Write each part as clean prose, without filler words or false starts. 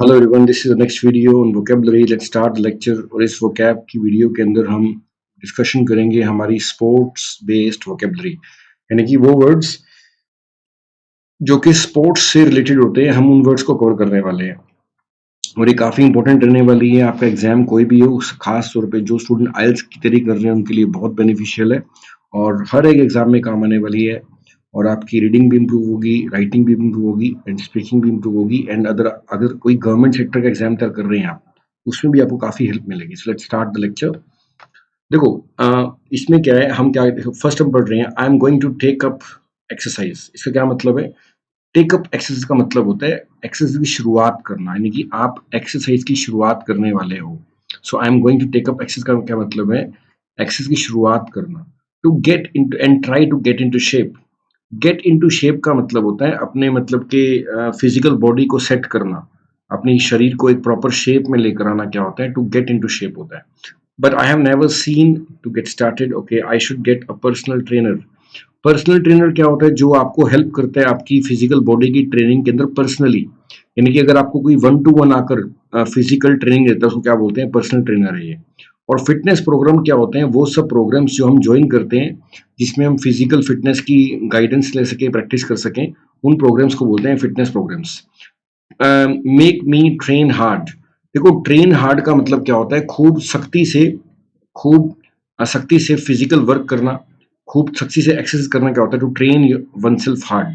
Hello everyone, this is the next video on vocabulary. Let's start the lecture. और इस vocab की video के अंदर हम डिस्कशन करेंगे हमारी स्पोर्ट्स बेस्ड वोकेबलरी, यानी कि वो वर्ड्स जो कि स्पोर्ट्स से रिलेटेड होते हैं, हम उन वर्ड्स को कवर करने वाले हैं। और ये काफ़ी इंपॉर्टेंट रहने वाली है। आपका एग्जाम कोई भी हो, खास तौर पे जो स्टूडेंट आइल्स की तैयारी कर रहे हैं उनके लिए बहुत बेनिफिशियल है और हर एक एग्जाम में काम आने वाली है। और आपकी रीडिंग भी इम्प्रूव होगी, राइटिंग भी इम्प्रूव होगी एंड स्पीकिंग भी इम्प्रूव होगी। एंड अगर कोई गवर्नमेंट सेक्टर का एग्जाम तैयार कर रहे हैं आप, उसमें भी आपको काफ़ी हेल्प मिलेगी। So let's start the lecture. देखो, इसमें क्या है, हम क्या फर्स्ट हम पढ़ रहे हैं, I am going to take up exercise. इसका क्या मतलब है? टेक अप एक्सरसाइज का मतलब होता है एक्सरसाइज की शुरुआत करना, यानी कि आप एक्सरसाइज की शुरुआत करने वाले हो। So I am going to take up exercise का क्या मतलब है? एक्सरसाइज की शुरुआत करना। To get into and try to get into shape. Get into shape का मतलब होता है अपने मतलब के फिजिकल बॉडी को सेट करना, अपनी शरीर को एक प्रॉपर शेप में लेकर आना। क्या होता है? टू गेट इनटू शेप होता है। But I have never seen to get started. Okay, I should get a personal trainer. Personal trainer क्या होता है? जो आपको हेल्प करता है आपकी फिजिकल बॉडी की ट्रेनिंग के अंदर पर्सनली, यानी कि अगर आपको कोई 1 to 1 आकर फिजिकल ट्रेनिंग देता है उसको क्या बोलते हैं? पर्सनल ट्रेनर है ये। और फिटनेस प्रोग्राम क्या होते हैं? वो सब प्रोग्राम्स जो हम ज्वाइन करते हैं जिसमें हम फिजिकल फिटनेस की गाइडेंस ले सकें, प्रैक्टिस कर सकें, उन प्रोग्राम्स को बोलते हैं fitness programmes. Make me train hard. देखो, ट्रेन हार्ड का मतलब क्या होता है? खूब सख्ती से फिजिकल वर्क करना, खूब सख्ती से एक्सरसाइज करना। क्या होता है? To train one self hard.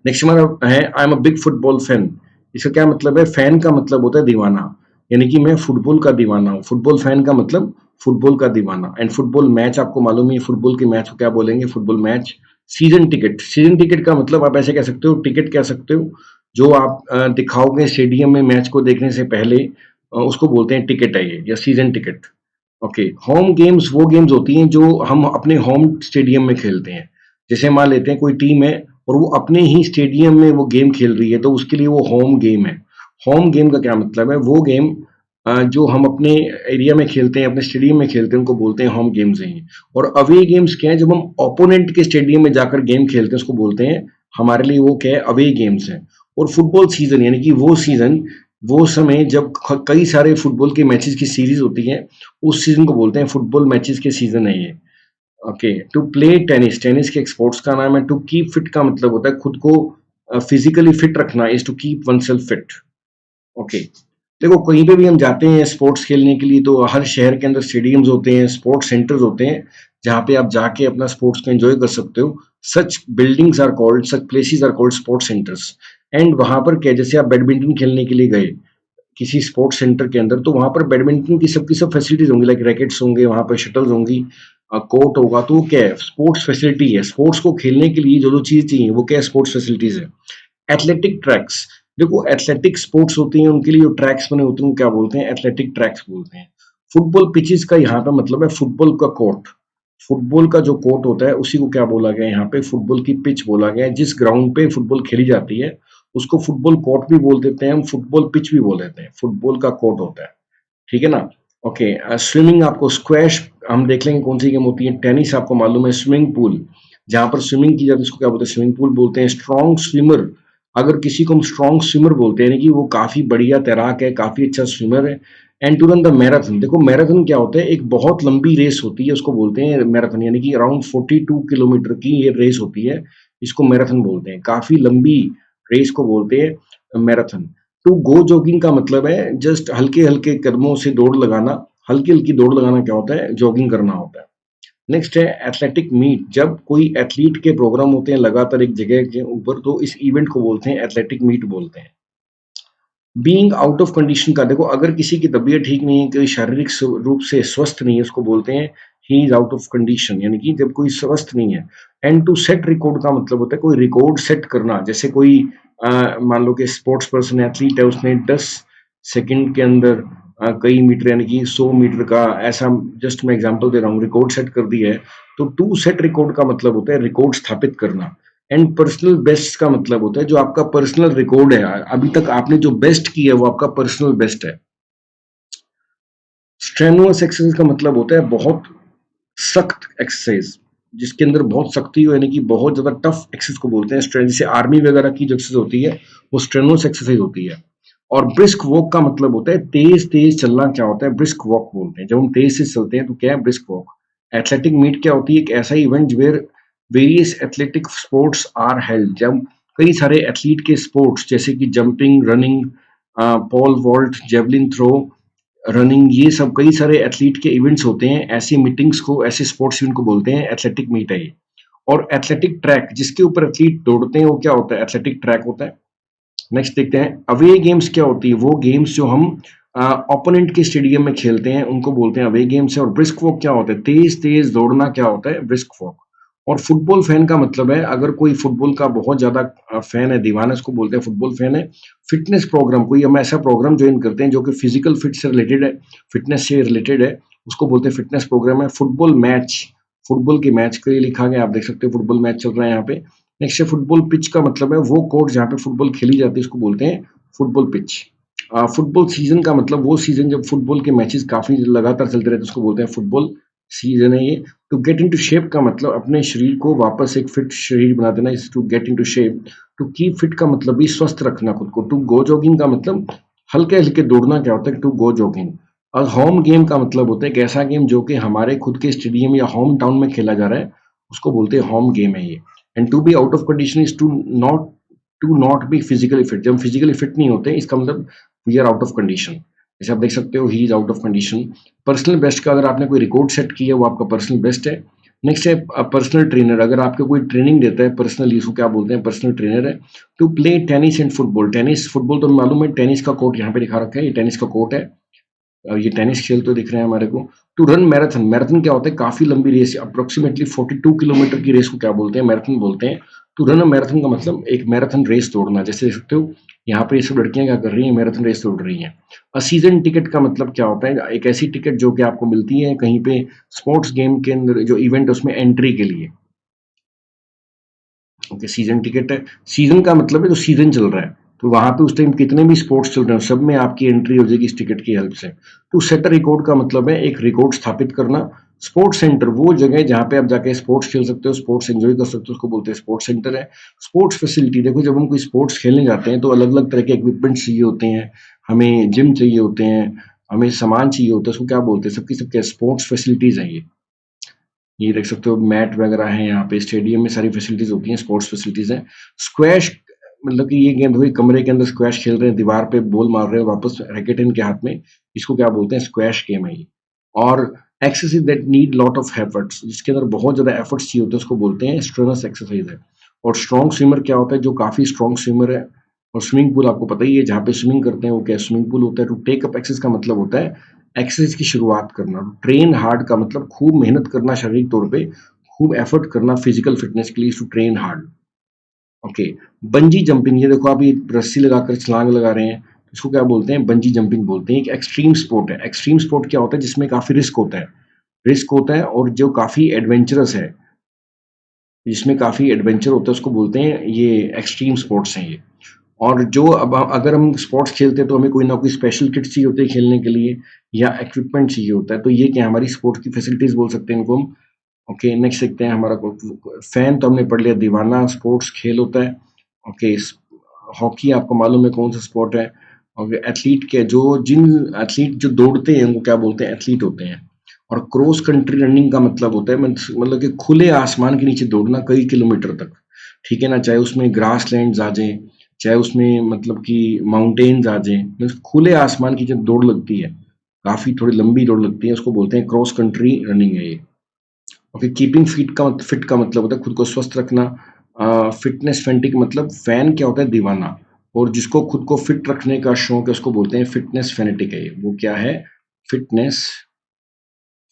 Next हमारा है, I am a big football fan. इसका क्या मतलब है? फैन का मतलब होता है दीवाना, यानी कि मैं फुटबॉल का दीवाना हूँ। फुटबॉल फैन का मतलब फुटबॉल का दीवाना। एंड फुटबॉल मैच आपको मालूम है, फुटबॉल के मैच को क्या बोलेंगे? Football match. Season ticket. Season ticket का मतलब आप ऐसे कह सकते हो, टिकट कह सकते हो जो आप दिखाओगे स्टेडियम में मैच को देखने से पहले, उसको बोलते हैं टिकट है ये, या season ticket. Okay, home games वो गेम्स होती हैं जो हम अपने होम स्टेडियम में खेलते हैं। जैसे मान लेते हैं कोई टीम है और वो अपने ही स्टेडियम में वो गेम खेल रही है, तो उसके लिए वो होम गेम है। होम गेम का क्या मतलब है? वो गेम जो हम अपने एरिया में खेलते हैं, अपने स्टेडियम में खेलते हैं, उनको बोलते हैं होम गेम्स हैं। और अवे गेम्स क्या है? जब हम ओपोनेंट के स्टेडियम में जाकर गेम खेलते हैं उसको बोलते हैं, हमारे लिए वो क्या है? अवे गेम्स हैं। और फुटबॉल सीजन, यानी कि वो सीजन, वो समय जब कई सारे फुटबॉल के मैचेस की सीरीज होती है, उस सीजन को बोलते हैं फुटबॉल मैचेस के सीजन है ये। Okay, to play tennis. Tennis के एक स्पोर्ट्स का नाम है। टू कीप फिट का मतलब होता है खुद को फिजिकली फिट रखना, is to keep one self fit. Okay, देखो कहीं पे भी हम जाते हैं स्पोर्ट्स खेलने के लिए, तो हर शहर के अंदर स्टेडियम्स होते हैं, स्पोर्ट्स सेंटर्स होते हैं, जहाँ पे आप जाके अपना स्पोर्ट्स को एंजॉय कर सकते हो। Such buildings are called, such places are called sports centres. And वहां पर क्या, जैसे आप बैडमिंटन खेलने के लिए गए किसी स्पोर्ट्स सेंटर के अंदर, तो वहां पर बैडमिंटन की सब फैसिलिटीज होंगी, लाइक रैकेट्स होंगे, वहां पर शटल्स होंगी, कोर्ट होगा। तो वो क्या है? स्पोर्ट्स फैसिलिटी है। स्पोर्ट्स को खेलने के लिए जो जो चीज चाहिए वो क्या है? स्पोर्ट्स फैसिलिटीज है। Athletic tracks. देखो, एथलेटिक स्पोर्ट्स होती हैं, उनके लिए जो ट्रैक्स बने होते हैं वो क्या बोलते हैं? एथलेटिक ट्रैक्स बोलते हैं। फुटबॉल पिचेस का यहाँ पे मतलब है फुटबॉल का कोर्ट। फुटबॉल का जो कोर्ट होता है उसी को क्या बोला गया है? यहाँ पे फुटबॉल की पिच बोला गया है। जिस ग्राउंड पे फुटबॉल खेली जाती है उसको फुटबॉल कोर्ट भी बोल देते हैं हम, फुटबॉल पिच भी बोल देते हैं। फुटबॉल का कोर्ट होता है, ठीक है ना? ओके, स्विमिंग आपको स्क्वैश हम देख लेंगे कौन सी गेम होती है। टेनिस आपको मालूम है। स्विमिंग पूल, जहां पर स्विमिंग की जाती है उसको क्या बोलते हैं? स्विमिंग पूल बोलते हैं। स्ट्रॉन्ग स्विमर, अगर किसी को हम स्ट्रॉन्ग स्विमर बोलते हैं, यानी कि वो काफी बढ़िया तैराक है, काफी अच्छा स्विमर है। And to run the marathon. देखो, मैराथन क्या होता है? एक बहुत लंबी रेस होती है, उसको बोलते हैं मैराथन, यानी कि अराउंड 42 किलोमीटर की ये रेस होती है, इसको मैराथन बोलते हैं। काफी लंबी रेस को बोलते हैं मैराथन। टू गो जॉगिंग का मतलब है जस्ट हल्के हल्के कदमों से दौड़ लगाना। हल्की हल्की दौड़ लगाना क्या होता है? जॉगिंग करना होता है। नेक्स्ट है एथलेटिक मीट। जब कोई एथलीट के प्रोग्राम होते हैं लगातार एक जगह के ऊपर, तो इस इवेंट को बोलते हैं एथलेटिक मीट बोलते हैं। बीइंग आउट ऑफ कंडीशन का, देखो अगर किसी की तबीयत ठीक नहीं है, कोई शारीरिक रूप से स्वस्थ नहीं है, उसको बोलते हैं ही इज आउट ऑफ कंडीशन, यानी कि जब कोई स्वस्थ नहीं है। एंड टू सेट रिकॉर्ड का मतलब होता है कोई रिकॉर्ड सेट करना। जैसे कोई मान लो कि स्पोर्ट्स पर्सन एथलीट है, उसने 10 सेकंड के अंदर कई मीटर, यानी कि 100 मीटर का, ऐसा जस्ट मैं एग्जांपल दे रहा हूँ, रिकॉर्ड सेट कर दिया है। तो टू सेट रिकॉर्ड का मतलब होता है रिकॉर्ड स्थापित करना। एंड पर्सनल बेस्ट का मतलब होता है जो आपका पर्सनल रिकॉर्ड है, अभी तक आपने जो बेस्ट किया है वो आपका पर्सनल बेस्ट है। स्ट्रेनुअस एक्सरसाइज का मतलब होता है बहुत सख्त एक्सरसाइज, जिसके अंदर बहुत सख्ती हो, यानी कि बहुत ज्यादा टफ एक्सरसाइज को बोलते हैं स्ट्रेन। जैसे आर्मी वगैरह की जो एक्सरसाइज होती है वो स्ट्रेनुअस एक्सरसाइज होती है। और ब्रिस्क वॉक का मतलब होता है तेज तेज चलना। क्या होता है? ब्रिस्क वॉक बोलते हैं। जब हम तेज से चलते हैं तो क्या है? Brisk walk. एथलेटिक मीट क्या होती है? एक ऐसा event where various athletic sports are held, जब कई सारे एथलीट के स्पोर्ट्स जैसे कि jumping, running, pole vault, javelin throw, running, ये सब कई सारे एथलीट के इवेंट्स होते हैं। ऐसी मीटिंग्स को, ऐसे स्पोर्ट्स इवेंट को बोलते हैं एथलेटिक मीट है ये। और एथलेटिक ट्रैक जिसके ऊपर एथलीट दौड़ते हैं वो क्या होता है? एथलेटिक ट्रैक होता है। नेक्स्ट देखते हैं अवे गेम्स क्या होती है? वो गेम्स जो हम ओपोनेंट के स्टेडियम में खेलते हैं उनको बोलते हैं अवे गेम्स है। और ब्रिस्क वॉक क्या होता है? तेज तेज दौड़ना क्या होता है? Brisk walk. और फुटबॉल फैन का मतलब है अगर कोई फुटबॉल का बहुत ज्यादा फैन है, दीवाना, उसको बोलते हैं फुटबॉल फैन है। फिटनेस प्रोग्राम, कोई हम ऐसा प्रोग्राम ज्वाइन करते हैं जो कि फिजिकल फिट से रिलेटेड है, फिटनेस से रिलेटेड है, उसको बोलते हैं फिटनेस प्रोग्राम है। फुटबॉल मैच, फुटबॉल के मैच के लिए लिखा गया, आप देख सकते हो फुटबॉल मैच चल रहा है यहाँ पे। नेक्स्ट है फुटबॉल पिच का मतलब है वो कोर्ट जहाँ पे फुटबॉल खेली जाती है, उसको बोलते हैं फुटबॉल पिच। फुटबॉल सीजन का मतलब वो सीजन जब फुटबॉल के मैचेस काफी लगातार चलते रहते हैं, उसको बोलते हैं फुटबॉल सीजन है ये। टू गेट इनटू शेप का मतलब अपने शरीर को वापस एक फिट शरीर बना देना, is to get into shape. To keep fit का मतलब भी स्वस्थ रखना खुद को। टू गो जॉगिंग का मतलब हल्के हल्के दौड़ना क्या होता है? To go jogging. और होम गेम का मतलब होता है एक ऐसा गेम जो कि हमारे खुद के स्टेडियम या होम टाउन में खेला जा रहा है, उसको बोलते हैं होम गेम है ये। And to be out of condition is to not be physically fit. जब हम फिजिकली फिट नहीं होते इसका मतलब we are out of condition. जैसे आप देख सकते हो he is out of condition. Personal best का अगर आपने कोई रिकॉर्ड सेट किया वो आपका पर्सनल बेस्ट है। नेक्स्ट है पर्सनल ट्रेनर, अगर आपको कोई ट्रेनिंग देता है पर्सनली, उसको क्या बोलते हैं? पर्सनल ट्रेनर है। To play tennis and football, tennis football तो मालूम है, टेनिस का कोर्ट यहाँ पे दिखा रखा है, ये टेनिस का कोर्ट है। ये टेनिस खेलते दिख रहे हैं हमारे को। टू रन मैराथन, मैराथन क्या होता है? काफी लंबी रेस, अप्रोक्सीमेटली 42 किलोमीटर की रेस को क्या बोलते हैं? मैराथन बोलते हैं। टू रन मैराथन का मतलब एक मैराथन रेस दौड़ना। जैसे देख सकते हो यहाँ पे ये सब लड़कियां क्या कर रही हैं? मैराथन रेस दौड़ रही हैं। सीजन टिकट का मतलब क्या होता है? एक ऐसी टिकट जो कि आपको मिलती है कहीं पे स्पोर्ट्स गेम के अंदर, जो इवेंट है उसमें एंट्री के लिए। ओके, सीजन टिकट है। सीजन का मतलब है जो सीजन चल रहा है, तो वहां पे उस टाइम कितने भी स्पोर्ट्स चल रहे हैं सब में आपकी एंट्री हो जाएगी इस टिकट की हेल्प से। टू सेट अ रिकॉर्ड का मतलब है एक रिकॉर्ड स्थापित करना। स्पोर्ट्स सेंटर वो जगह है जहाँ पे आप जाके स्पोर्ट्स खेल सकते हो, स्पोर्ट्स एंजॉय कर सकते हो, उसको बोलते हैं स्पोर्ट्स सेंटर है। स्पोर्ट्स फैसिलिटी, देखो जब हम कोई स्पोर्ट्स खेलने जाते हैं तो अलग अलग तरह के इक्विपमेंट चाहिए होते हैं, हमें जिम चाहिए होते हैं, हमें सामान चाहिए होता है, उसको क्या बोलते हैं? सबकी सबके स्पोर्ट्स फैसिलिटीज है ये देख सकते हो मैट वगैरह है यहाँ पे, स्टेडियम में सारी फैसिलिटीज होती हैं, स्पोर्ट्स फैसिलिटीज हैं। स्क्वैश मतलब कि ये गेंद हुई कमरे के अंदर स्क्वैश खेल रहे हैं, दीवार पे बॉल मार रहे हैं वापस रैकेट इनके हाथ में, इसको क्या बोलते हैं? स्क्वैश गेम है ये। और exercise that need lot of efforts, जिसके अंदर बहुत ज्यादा एफर्ट्स चाहिए होते हैं, उसको बोलते हैं स्ट्रेनस एक्सरसाइज है। और स्ट्रॉन्ग स्विमर क्या होता है? जो काफी स्ट्रॉन्ग स्विमर है। और स्विमिंग पूल आपको पता ही है जहाँ पे स्विमिंग करते हैं वो क्या स्विमिंग पूल होता है। टू टेक अप एक्सरसाइज का मतलब होता है एक्सरसाइज की शुरुआत करना। ट्रेन हार्ड का मतलब खूब मेहनत करना, शारीरिक तौर पे खूब एफर्ट करना फिजिकल फिटनेस के लिए, to train hard. Okay, bungee jumping, ये देखो आप ये रस्सी लगाकर छलांग लगा रहे हैं, इसको क्या बोलते हैं? बंजी जंपिंग बोलते हैं। एक एक्सट्रीम स्पोर्ट है। एक्सट्रीम स्पोर्ट क्या होता है? जिसमें काफी रिस्क होता है, रिस्क होता है और जो काफी एडवेंचरस है, जिसमें काफी एडवेंचर होता है, उसको बोलते हैं ये एक्सट्रीम स्पोर्ट्स हैं ये। और जो अब अगर हम स्पोर्ट्स खेलते हैं तो हमें कोई ना कोई स्पेशल किट चाहिए होती है खेलने के लिए, या इक्विपमेंट चाहिए होता है, तो ये क्या हमारी स्पोर्ट्स की फैसिलिटीज बोल सकते हैं इनको हम। ओके, नेक्स्ट देखते हैं हमारा फैन तो हमने पढ़ लिया, दीवाना स्पोर्ट्स खेल होता है। ओके, हॉकी आपको मालूम है कौन सा स्पोर्ट है। ओके, एथलीट के जो जिन एथलीट जो दौड़ते हैं वो क्या बोलते हैं? एथलीट होते हैं। और क्रॉस कंट्री रनिंग का मतलब होता है मतलब कि खुले आसमान के नीचे दौड़ना कई किलोमीटर तक, ठीक है ना, चाहे उसमें ग्रास लैंड आ जाए, चाहे उसमें मतलब कि माउंटेन्स आ जाए, मतलब खुले आसमान की जब दौड़ लगती है, काफी थोड़ी लंबी दौड़ लगती है, उसको बोलते हैं क्रॉस कंट्री रनिंग है ये। ओके, कीपिंग फिट का मतलब होता है खुद को स्वस्थ रखना। फिटनेस फैंटिक मतलब फैन क्या होता है? दीवाना। और जिसको खुद को फिट रखने का शौक है उसको बोलते हैं फिटनेस फैनेटिक है ये। वो क्या है? फिटनेस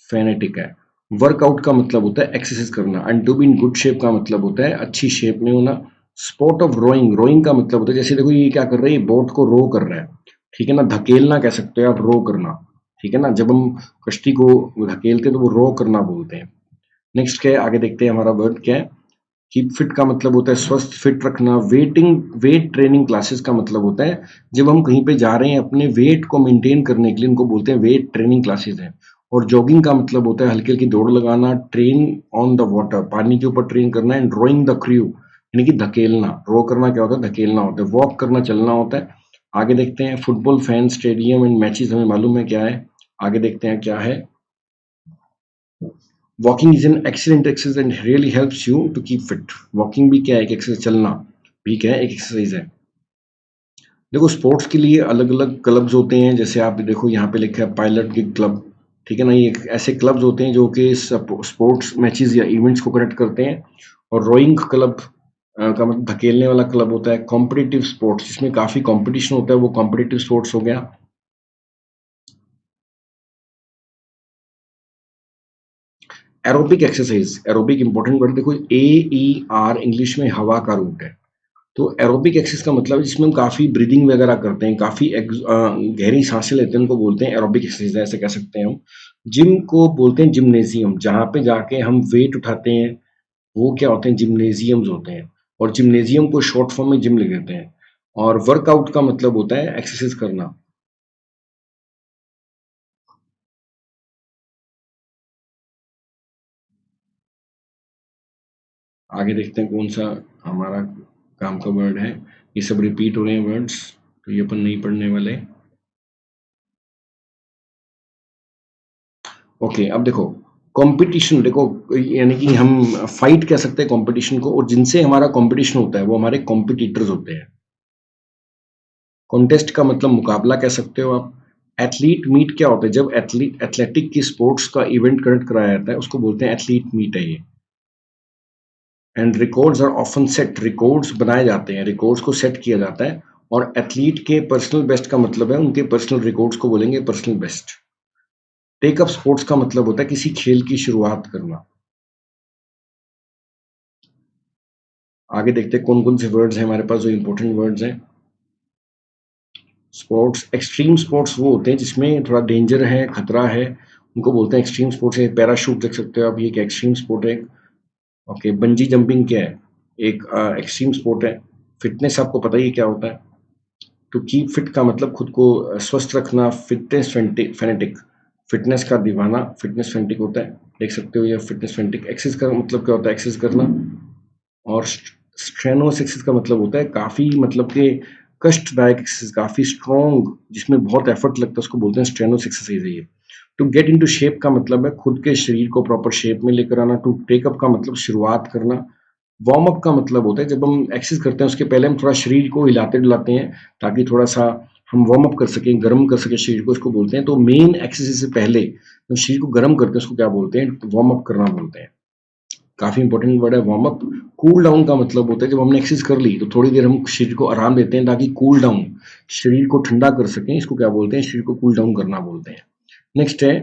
फैनेटिक है। वर्कआउट का मतलब होता है एक्सरसाइज करना। And to be in good shape का मतलब होता है अच्छी शेप में होना। स्पोर्ट ऑफ रोइंग, रोइंग का मतलब होता है जैसे देखो ये क्या कर रहा है? बोट को रो कर रहा है, ठीक है ना, धकेलना कह सकते हो आप, रो करना, ठीक है ना, जब हम कश्ती को धकेलते हैं तो वो रो करना बोलते हैं। नेक्स्ट क्या है, आगे देखते हैं हमारा वर्ड क्या है। कीप फिट का मतलब होता है स्वस्थ फिट रखना। वेट ट्रेनिंग क्लासेस का मतलब होता है जब हम कहीं पे जा रहे हैं अपने वेट को मेंटेन करने के लिए, उनको बोलते हैं वेट ट्रेनिंग क्लासेस है। और जॉगिंग का मतलब होता है हल्की हल्की दौड़ लगाना। ट्रेन ऑन द वाटर, पानी के ऊपर ट्रेन करना। एंड रोइंग द क्रू यानी कि धकेलना। रो करना क्या होता है? धकेलना होता है। वॉक करना चलना होता है। आगे देखते हैं football fan stadium and matches हमें मालूम है क्या है। आगे देखते हैं क्या है। Walking is an excellent exercise and really helps you to keep fit. Walking भी क्या है, एक एक्सरसाइज, चलना भी क्या है, एक एक्सरसाइज है। देखो स्पोर्ट्स के लिए अलग अलग क्लब्स होते हैं, जैसे आप देखो यहाँ पे लिखा है पायलट गिग क्लब, ठीक है ना। ये ऐसे क्लब्स होते हैं जो कि स्पोर्ट्स मैचेस या इवेंट्स को कनेक्ट करते हैं। और रोइंग क्लब का मतलब धकेलने वाला क्लब होता है। कॉम्पिटिटिव स्पोर्ट्स जिसमें काफी कंपटीशन होता है वो कॉम्पिटिटिव स्पोर्ट्स हो गया। Aerobic exercise, aerobic important word देखो, AER इंग्लिश में हवा का रूट है। तो एरोबिक एक्सरसाइज का मतलब है जिसमें हम काफी ब्रीदिंग वगैरह करते हैं, काफी गहरी सांसें लेते हैं, उनको बोलते हैं एरोबिक एक्सरसाइज, ऐसे कह सकते हैं हम। जिम को बोलते हैं जिम्नेजियम, जहाँ पे जाके हम वेट उठाते हैं वो क्या होते हैं, जिम्नेजियम्स होते हैं। और जिम्नेजियम को शॉर्ट फॉर्म में जिम लिख देते हैं। और वर्कआउट का मतलब होता है एक्सरसाइज करना। आगे देखते हैं कौन सा हमारा काम का वर्ड है। ये सब रिपीट हो रहे हैं वर्ड्स, तो ये अपन नहीं पढ़ने वाले। ओके, अब देखो कंपटीशन, देखो यानी कि हम फाइट कह सकते हैं कंपटीशन को, और जिनसे हमारा कंपटीशन होता है वो हमारे कॉम्पिटिटर्स होते हैं। कॉन्टेस्ट का मतलब मुकाबला कह सकते हो आप। एथलीट मीट क्या होता है, जब एथलेटिक की स्पोर्ट्स का इवेंट कंडक्ट कराया जाता है उसको बोलते हैं एथलीट मीट है ये। And records are often set, records बनाए जाते हैं, रिकॉर्ड्स को सेट किया जाता है। और एथलीट के पर्सनल बेस्ट का मतलब है उनके पर्सनल रिकॉर्ड्स को बोलेंगे personal best. Take up sports का मतलब होता है किसी खेल की शुरुआत करना। आगे देखते हैं कौन कौन से वर्ड्स हैं हमारे पास जो इंपॉर्टेंट वर्ड्स हैं। स्पोर्ट्स, एक्सट्रीम स्पोर्ट्स वो होते हैं जिसमें थोड़ा डेंजर है, खतरा है, उनको बोलते हैं एक्सट्रीम स्पोर्ट्स है। पैराशूट देख सकते हो आप, ये एक एक्सट्रीम स्पोर्ट है। ओके, बंजी जंपिंग क्या है, एक एक्सट्रीम स्पोर्ट है। फिटनेस आपको पता ही है क्या होता है। टू कीप फिट का मतलब खुद को स्वस्थ रखना। फिटनेस फैनेटिक, फिटनेस का दीवाना, फिटनेस फैनेटिक होता है, देख सकते हो ये फिटनेस फैनेटिक। एक्सेस का मतलब क्या होता है, एक्सेस करना। और स्ट्रेनोस एक्सरसाइज का मतलब होता है काफी, मतलब कि कष्टदायक एक्सरसाइज, काफी स्ट्रॉन्ग, जिसमें बहुत एफर्ट लगता है, उसको बोलते हैं स्ट्रेनोस एक्सरसाइज है ये। टू गेट इनटू शेप का मतलब है खुद के शरीर को प्रॉपर शेप में लेकर आना। टू टेक अप का मतलब शुरुआत करना। वार्म अप का मतलब होता है जब हम एक्सरसाइज करते हैं उसके पहले हम थोड़ा शरीर को हिलाते डुलाते हैं ताकि थोड़ा सा हम वार्म अप कर सकें, गर्म कर सकें शरीर को, इसको बोलते हैं। तो मेन एक्सरसाइज से पहले हम शरीर को गर्म करते हैं उसको क्या बोलते हैं, वार्म अप करना बोलते हैं। काफी इंपॉर्टेंट वर्ड है वार्म अप। कूल डाउन का मतलब होता है जब हमने एक्सरसाइज कर ली तो थोड़ी देर हम शरीर को आराम देते हैं ताकि कूल डाउन, शरीर को ठंडा कर सकें, इसको क्या बोलते हैं, शरीर को कूल डाउन करना बोलते हैं। नेक्स्ट है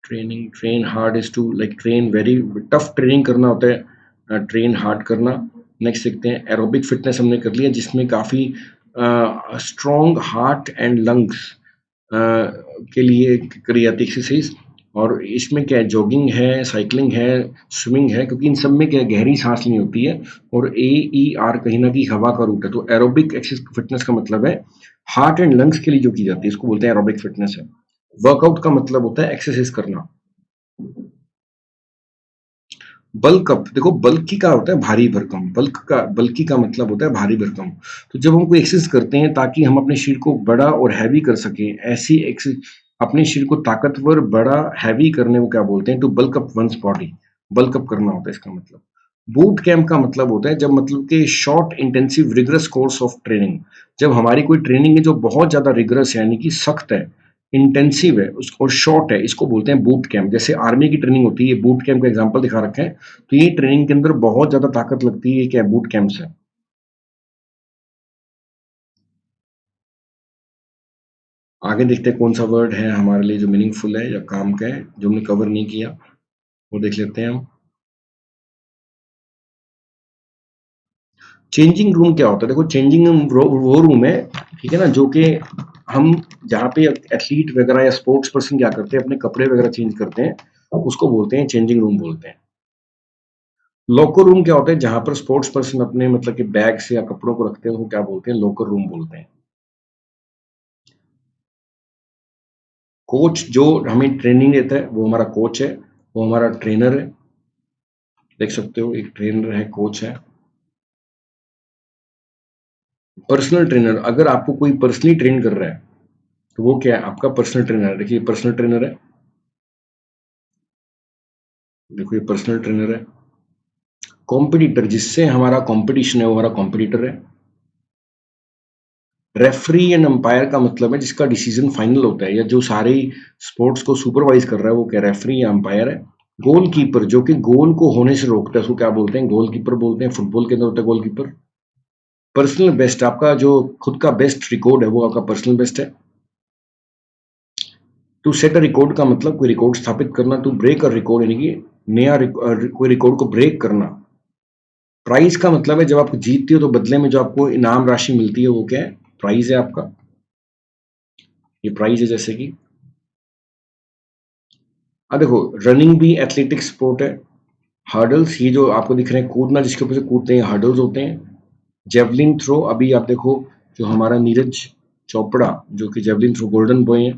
training, train hard is to like train very, tough training करना होता है, ट्रेन हार्ड करना। नेक्स्ट देखते हैं एरोबिक फिटनेस हमने कर लिया जिसमें काफी स्ट्रॉन्ग हार्ट एंड लंग्स के लिए करी जाती है एक्सरसाइज। और इसमें क्या है, जॉगिंग है, साइकिलिंग है, स्विमिंग है, क्योंकि इन सब में क्या है, गहरी सांस लेनी होती है। और AER कहीं ना कहीं हवा का रूट है। तो एरोबिक एक्सरसाइज फिटनेस का मतलब है हार्ट एंड लंग्स के लिए जो की जाती है इसको बोलते हैं एरोबिक फिटनेस है। वर्कआउट का मतलब होता है एक्सरसाइज करना। बल्क अप, देखो बल्की का होता है भारी भरकम, बल्की का मतलब होता है भारी भरकम। तो जब हम कोई एक्सरसाइज करते हैं ताकि हम अपने शरीर को बड़ा और हैवी कर सकें, ऐसी एक्सरसाइज, अपने शरीर को ताकतवर, बड़ा, हैवी करने को क्या बोलते हैं, to bulk up one's body. Bulk up करना होता है इसका मतलब। बूट कैंप का मतलब होता है जब, मतलब कि short intensive rigorous course of training, जब हमारी कोई ट्रेनिंग है जो बहुत ज्यादा रिगरस है यानी कि सख्त है, इंटेंसिव है और शॉर्ट है, इसको बोलते हैं बूट कैंप। जैसे आर्मी की ट्रेनिंग होती है, बूट कैंप का एग्जांपल दिखा रखे हैं। तो ये ट्रेनिंग के अंदर बहुत ज्यादा ताकत लगती है, ये क्या बूट कैंप्स है। आगे देखते हैं कौन सा वर्ड है हमारे लिए जो मीनिंगफुल है या काम का है, जो हमने कवर नहीं किया, वो देख लेते हैं हम। चेंजिंग रूम क्या होता है, देखो चेंजिंग रूम वो रूम है, ठीक है ना, जो कि हम, जहाँ पे एथलीट वगैरह या स्पोर्ट्स पर्सन क्या करते हैं, अपने कपड़े वगैरह चेंज करते हैं, उसको बोलते हैं चेंजिंग रूम बोलते हैं। लॉकर रूम क्या होता है, जहां पर स्पोर्ट्स पर्सन अपने, मतलब कि बैग्स या कपड़ों को रखते हैं, उसको क्या बोलते हैं, लॉकर रूम बोलते हैं। कोच जो हमें ट्रेनिंग देता है वो हमारा कोच है, वो हमारा ट्रेनर है, देख सकते हो एक ट्रेनर है, कोच है। पर्सनल ट्रेनर, अगर आपको कोई पर्सनली ट्रेन कर रहा है तो वो क्या है? आपका पर्सनल ट्रेनर है। देखिए पर्सनल ट्रेनर है, देखो ये पर्सनल ट्रेनर है। कॉम्पिटिटर, जिससे हमारा कंपटीशन है वो हमारा कॉम्पिटिटर है। रेफरी एंड अंपायर का मतलब है जिसका डिसीजन फाइनल होता है या जो सारे स्पोर्ट्स को सुपरवाइज कर रहा है, वो क्या रेफरी या अंपायर है। गोलकीपर, जो कि गोल को होने से रोकता है, उसको क्या बोलते हैं? गोलकीपर बोलते हैं। फुटबॉल के अंदर होता है गोलकीपर। पर्सनल बेस्ट, आपका जो खुद का बेस्ट रिकॉर्ड है वो आपका पर्सनल बेस्ट है। टू सेट अ रिकॉर्ड का मतलब कोई रिकॉर्ड स्थापित करना। टू ब्रेक अ रिकॉर्ड यानी कि नया कोई रिकॉर्ड को ब्रेक करना। प्राइज का मतलब है जब आप जीतते हो तो बदले में जो आपको इनाम राशि मिलती है वो क्या है? प्राइज है आपका। ये प्राइज है। जैसे कि अब देखो रनिंग भी एथलेटिक स्पोर्ट है। हर्डल्स, ये जो आपको दिख रहे हैं कूदना, जिसके ऊपर से कूदते हैं, हर्डल्स होते हैं। जेवलिन थ्रो, अभी आप देखो जो हमारा नीरज चोपड़ा जो कि जेवलिन थ्रो गोल्डन बॉय है।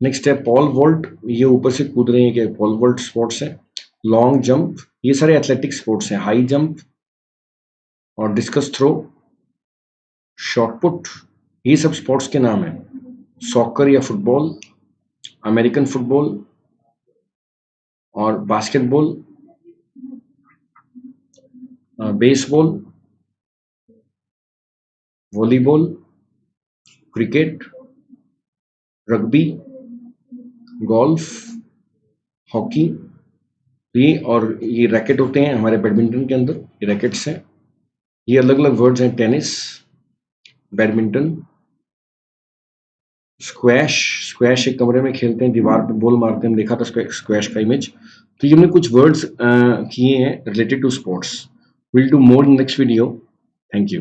नेक्स्ट है पॉल वॉल्ट, ये ऊपर से कूद रहे हैं, कि पॉल वॉल्ट स्पोर्ट्स है। लॉन्ग जंप, ये सारे एथलेटिक स्पोर्ट्स हैं। हाई जंप और डिस्कस थ्रो, शॉट पुट, ये सब स्पोर्ट्स के नाम हैं। सॉकर या फुटबॉल, अमेरिकन फुटबॉल और basketball, baseball, volleyball, cricket, rugby, golf, hockey, ये और ये रैकेट होते हैं हमारे बैडमिंटन के अंदर, ये रैकेट्स हैं। ये अलग अलग वर्ड्स हैं। टेनिस, बैडमिंटन, स्क्वैश, स्क्वैश एक कमरे में खेलते हैं, दीवार पे बॉल मारते हैं, हम देखा था स्क्वैश का इमेज। तो ये हमने कुछ वर्ड्स किए हैं related to sports. Will do more in next video. Thank you.